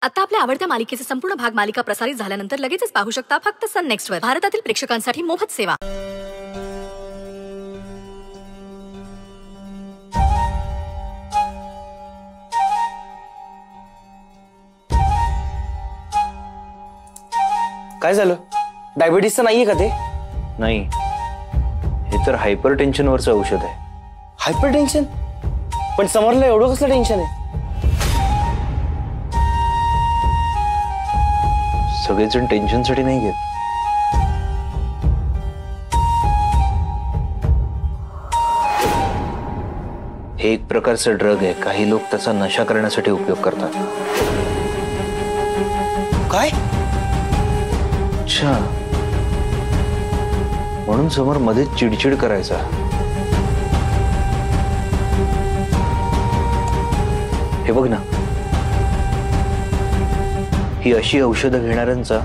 आता आपल्या आवडत्या मालिकेचे संपूर्ण भाग मालिका प्रसारित झाल्यानंतर लगेचच पाहू शकता फक्त सन नेक्स्ट वर. भारतातील प्रेक्षकांसाठी मोफत सेवा. काय झालं? डायबिटीसचं नाहीये का ते? नाही, हे तर हायपर टेन्शनवरचं औषध आहे. Hyper tension? पण समरला एवढं कसलं टेन्शन आहे? सगळेजण टेन्शनसाठी नाही घेत. हे एक प्रकारचं ड्रग आहे. काही लोक त्याचा नशा करण्यासाठी उपयोग करतात. काय? अच्छा, म्हणून समोर मध्येच चिडचिड करायचा. हे बघ ना, ही अशी औषधं घेणाऱ्यांचा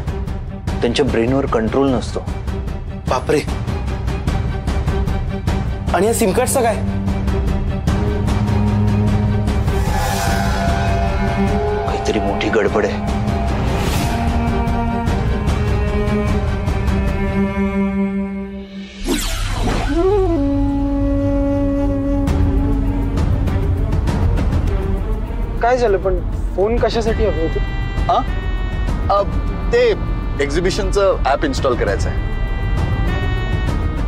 त्यांच्या ब्रेनवर कंट्रोल नसतो. बापरे. आणि या सिम कार्डचं काय? काहीतरी मोठी गडबड आहे. काय झालं? पण फोन कशासाठी हवं होतं? ते एक्झिबिशनचं ऍप इन्स्टॉल करायचं आहे.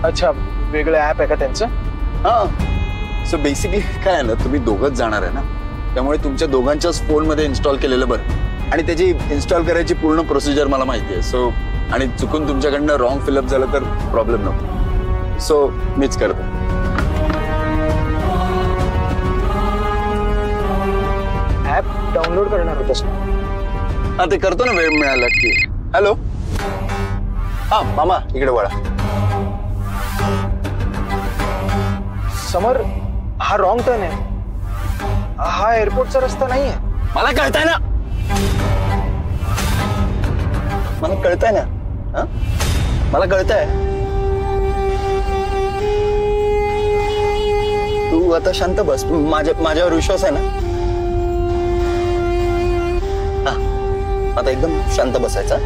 अच्छा, वेगळं ऍप आहे का त्यांचं? सो बेसिकली काय आहे ना, तुम्ही दोघंच जाणार आहे ना, त्यामुळे तुमच्या दोघांच्याच फोनमध्ये इन्स्टॉल केलेलं बरं. आणि त्याची इन्स्टॉल करायची पूर्ण प्रोसिजर मला माहिती आहे. सो आणि चुकून तुमच्याकडनं रॉंग फिलअप झालं तर प्रॉब्लेम नको. सो मीच करतो. ऍप डाउनलोड करणार होतस? ते करतो ना वेळ मिळाला की. हॅलो, मामा इकडे वळा. समर, हा रॉंग टर्न आहे. हा एअरपोर्टचा रस्ता नाहीये. मला कळतंय ना, मला कळतंय ना, मला कळतंय. तू आता शांत बस. माझ्यावर विश्वास आहे ना? आता एकदम शांत बसायचा.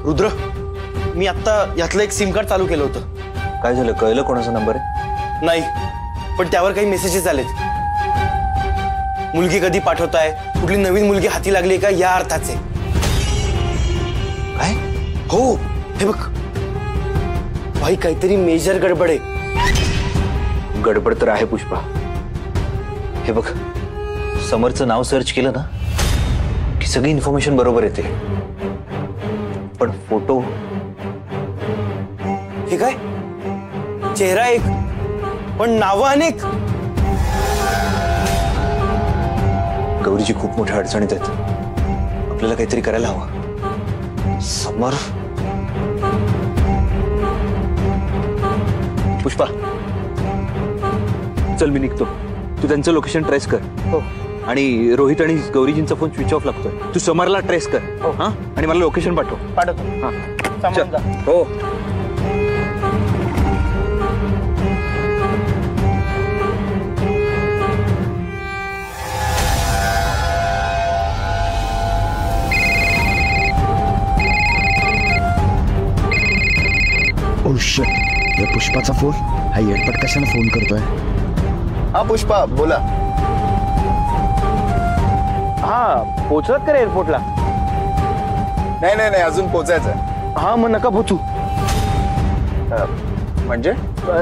रुद्र, मी आता यातलं एक सिम कार्ड चालू केलं होतं. काय झालं? कळलं कोणाचा नंबर आहे? नाही, पण त्यावर काही मेसेजेस आलेत. मुलगी कधी पाठवताय, कुठली नवीन मुलगी हाती लागली का, या अर्थाचे. काय? हो, हे बघ भाई, काहीतरी मेजर गडबड आहे. गडबड तर आहे पुष्पा. हे बघ, समरचं नाव सर्च केलं ना की सगळी इन्फॉर्मेशन बरोबर येते. पण फोटो, हे काय? चेहरा एक पण नावं अनेक. गौरीजी खूप मोठ्या अडचणीत आहेत. आपल्याला काहीतरी करायला हवं. समर, पुष्पा चल, मी निघतो. तू त्यांचं लोकेशन ट्रेस कर. हो. आणि रोहित आणि गौरीजींचा फोन स्विच ऑफ लागतोय. तू समरला ट्रेस कर. हो. हा, आणि मला लोकेशन पाठव. पाठवतो. हो. ओ शिट, या पुष्पाचा फोन. हा येडपट कशाने फोन करतोय? पुष्पा बोला. पोहोचलात का एअरपोर्टला? नाही, अजून पोचायचं. मग नका पोचू. म्हणजे?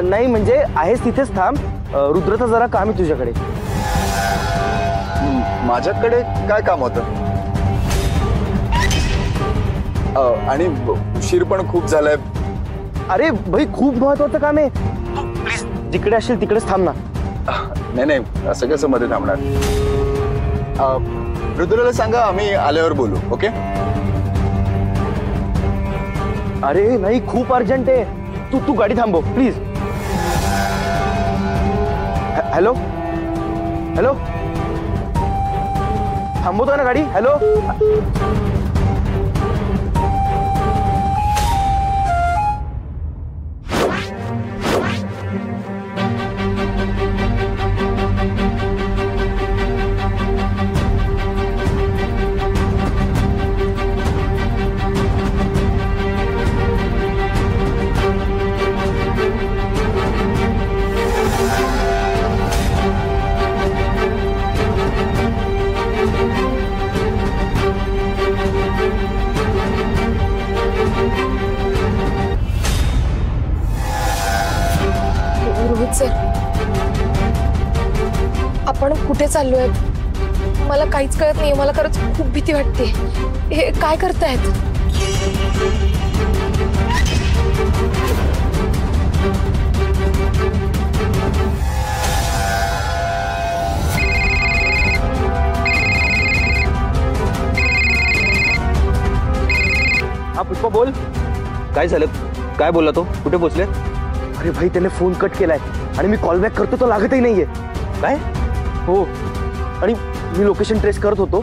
नाही म्हणजे आहेस तिथेच थांब. रुद्रचं जरा काम आहे तुझ्याकडे. माझ्याकडे काय काम होतं? आणि उशीर पण खूप झालाय. अरे भाई, खूप महत्वाचं काम आहे. प्लीज जिकडे असेल तिकडेच थांब ना. नाही, असं कसं मध्ये थांबणार? रुद्रला सांगा आम्ही आल्यावर बोलू. ओके? अरे नाही, खूप अर्जंट आहे. तू गाडी थांबव प्लीज. हॅलो, हॅलो, थांबवतोय ना गाडी. हॅलो, रोहित सर, आपण कुठे चाललोय मला काहीच कळत नाही. मला खरंच खूप भीती वाटते. हे काय करतायत? हा पुष्पा बोल. काय झालं? काय बोलला तो? कुठे पोहोचले? अरे भाई, त्याने फोन कट केलाय आणि मी कॉल बॅक करतो तो लागतही नाहीये. काय? हो, आणि मी लोकेशन ट्रेस करत होतो,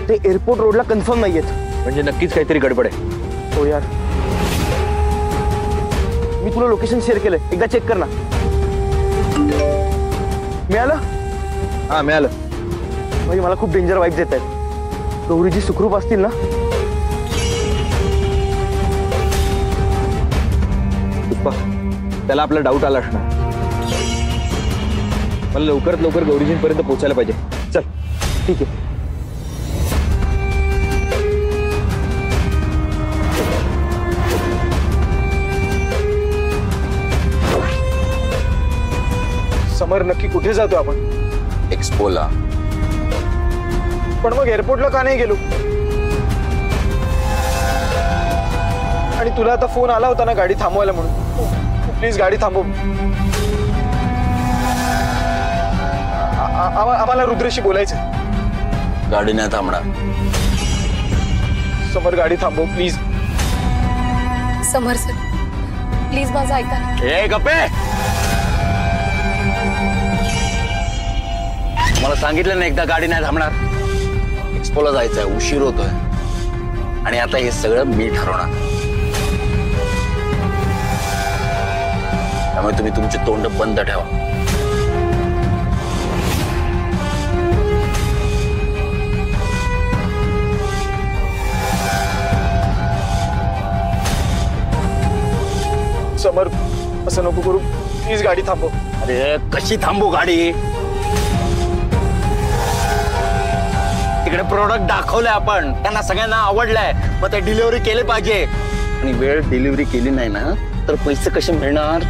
ते एअरपोर्ट रोडला कन्फर्म नाहीयेत. म्हणजे नक्कीच काहीतरी गडबड आहे. हो यार, मी तुला लोकेशन शेअर केलंय, एकदा चेक कर ना. मिळालं? हा, मिळालं. भाई मला खूप डेंजर वाईब्स येत आहेत. गौरीजी सुखरूप असतील ना? पुष्पा, त्याला आपला डाऊट आला असणार. मला लवकरात लवकर गौरीजींपर्यंत पोहोचायला पाहिजे. चल. ठीक आहे. समर, नक्की कुठे जातो आपण? एक्सपोला. पण मग एअरपोर्टला का नाही गेलो? आणि तुला आता फोन आला होता ना गाडी थांबवायला म्हणून. प्लीज गाडी थांबव. आम्हाला रुद्रेशी बोलायचं. गाडी नाही थांबणार. समर, गाडी थांबव प्लीज. समर सर, प्लीज माझं ऐका ना. ए गप्पे, मला सांगितलं ना एकदा गाडी नाही थांबणार. एक्सपोला जायचंय, उशीर होतोय. आणि आता हे सगळं मी ठरवणार. त्यामुळे तुम्ही तुमची तोंड बंद ठेवा. समर, असं नको करू प्लीज. गाडी थांबव. अरे कशी थांबू गाडी? तिकडे प्रोडक्ट दाखवलंय आपण, त्यांना सगळ्यांना आवडलंय. मग ते डिलिव्हरी केली पाहिजे. आणि वेळ डिलिव्हरी केली नाही ना तर पैसे कसे मिळणार?